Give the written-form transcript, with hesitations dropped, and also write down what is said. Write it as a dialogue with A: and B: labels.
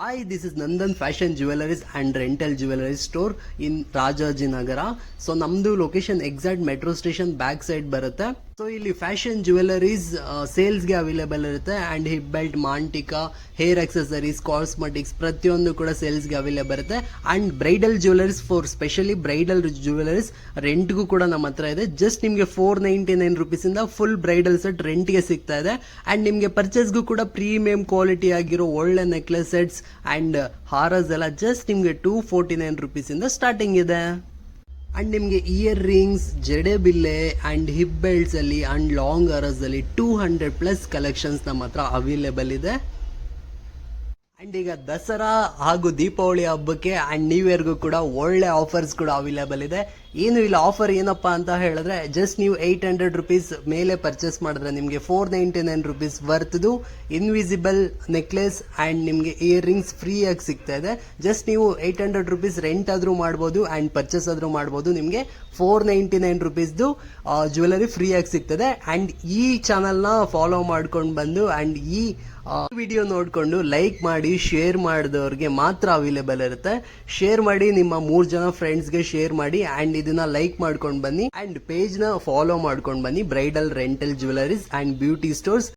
A: Hi, this is Nandan Fashion Jewelries and Rental Jewelry Store in Rajajinagara. So, namdu location exact metro station back side ಬರುತ್ತೆ. So ಇಲ್ಲಿ fashion jewelleries ಸೇಲ್ಸ್ಗೆ available ಇರುತ್ತೆ and hip belt, ಮಾಂಟಿಕಾ, hair accessories, cosmetics ಪ್ರತಿಯೊಂದು ಕೂಡ ಸೇಲ್ಸ್ಗೆ available ಇರುತ್ತೆ. And bridal jewelleries for specially bridal jewelleries ರೆಂಟ್ಗೂ ಕೂಡ ನಮ್ಮ ಹತ್ರ ಇದೆ. ಜಸ್ಟ್ ನಿಮಗೆ 499 ರುಪೀಸಿಂದ ಫುಲ್ ಬ್ರೈಡಲ್ ಸೆಟ್ ರೆಂಟ್ಗೆ ಸಿಗ್ತಾ ಇದೆ. ಆ್ಯಂಡ್ ನಿಮಗೆ ಪರ್ಚೇಸ್ಗೂ ಕೂಡ ಪ್ರೀಮಿಯಂ ಕ್ವಾಲಿಟಿ ಆಗಿರೋ ಒಳ್ಳೆ ನೆಕ್ಲೆಸ್ ಸೆಟ್ಸ್ ಆ್ಯಂಡ್ ಹಾರಸ್ ಎಲ್ಲ ಜಸ್ಟ್ ನಿಮಗೆ 249 ರುಪೀಸಿಂದ ಸ್ಟಾರ್ಟಿಂಗ್ ಇದೆ. ಆ್ಯಂಡ್ ನಿಮಗೆ ಇಯರ್ ರಿಂಗ್ಸ್, ಜಡೆಬಿಲ್ಲೆ ಆ್ಯಂಡ್ ಹಿಪ್ ಬೆಲ್ಟ್ಸಲ್ಲಿ ಆ್ಯಂಡ್ ಲಾಂಗ್ ಹಾರಸಲ್ಲಿ 200+ ಕಲೆಕ್ಷನ್ಸ್ ನಮ್ಮ ಹತ್ರ ಅವೈಲೇಬಲ್ ಇದೆ. ಆ್ಯಂಡ್ ಈಗ ದಸರಾ ಹಾಗೂ ದೀಪಾವಳಿ ಹಬ್ಬಕ್ಕೆ ಆ್ಯಂಡ್ ನ್ಯೂ ಇಯರ್ಗೂ ಕೂಡ ಒಳ್ಳೆ ಆಫರ್ಸ್ ಕೂಡ ಅವೈಲೇಬಲ್ ಇದೆ. ಏನು ಇಲ್ಲ ಆಫರ್ ಏನಪ್ಪ ಅಂತ ಹೇಳಿದ್ರೆ, ಜಸ್ಟ್ ನೀವು 800 ರುಪೀಸ್ ಮೇಲೆ ಪರ್ಚೇಸ್ ಮಾಡಿದ್ರೆ ನಿಮಗೆ 499 ರುಪೀಸ್ ವರ್ತ್ದು ಇನ್ವಿಸಿಬಲ್ ನೆಕ್ಲೆಸ್ ಆ್ಯಂಡ್ ನಿಮಗೆ ಇಯರ್ ರಿಂಗ್ಸ್ ಫ್ರೀಯಾಗಿ ಸಿಗ್ತಾ ಇದೆ. ಜಸ್ಟ್ ನೀವು 800 ರುಪೀಸ್ ರೆಂಟ್ ಆದರೂ ಮಾಡ್ಬೋದು ಆ್ಯಂಡ್ ಪರ್ಚೇಸ್ ಆದರೂ ಮಾಡ್ಬೋದು. ನಿಮಗೆ 499 ರುಪೀಸ್ದು ಜ್ಯುವೆಲರಿ ಫ್ರೀಯಾಗಿ ಸಿಗ್ತದೆ. ಆ್ಯಂಡ್ ಈ ಚಾನಲ್ನ ಫಾಲೋ ಮಾಡ್ಕೊಂಡು ಬಂದು ಆ್ಯಂಡ್ ಈ ವಿಡಿಯೋ ನೋಡಿಕೊಂಡು ಲೈಕ್ ಮಾಡಿ ಶೇರ್ ಮಾಡಿದವ್ರಿಗೆ ಮಾತ್ರ ಅವೈಲೇಬಲ್ ಇರುತ್ತೆ. ಶೇರ್ ಮಾಡಿ, ನಿಮ್ಮ 3 ಜನ ಫ್ರೆಂಡ್ಸ್ಗೆ ಶೇರ್ ಮಾಡಿ ಆ್ಯಂಡ್ ಇದನ್ನ ಲೈಕ್ ಮಾಡ್ಕೊಂಡು ಬನ್ನಿ ಆ್ಯಂಡ್ ಪೇಜ್ನ ಫಾಲೋ ಮಾಡ್ಕೊಂಡು ಬನ್ನಿ. Bridal rental jewelleries and beauty stores.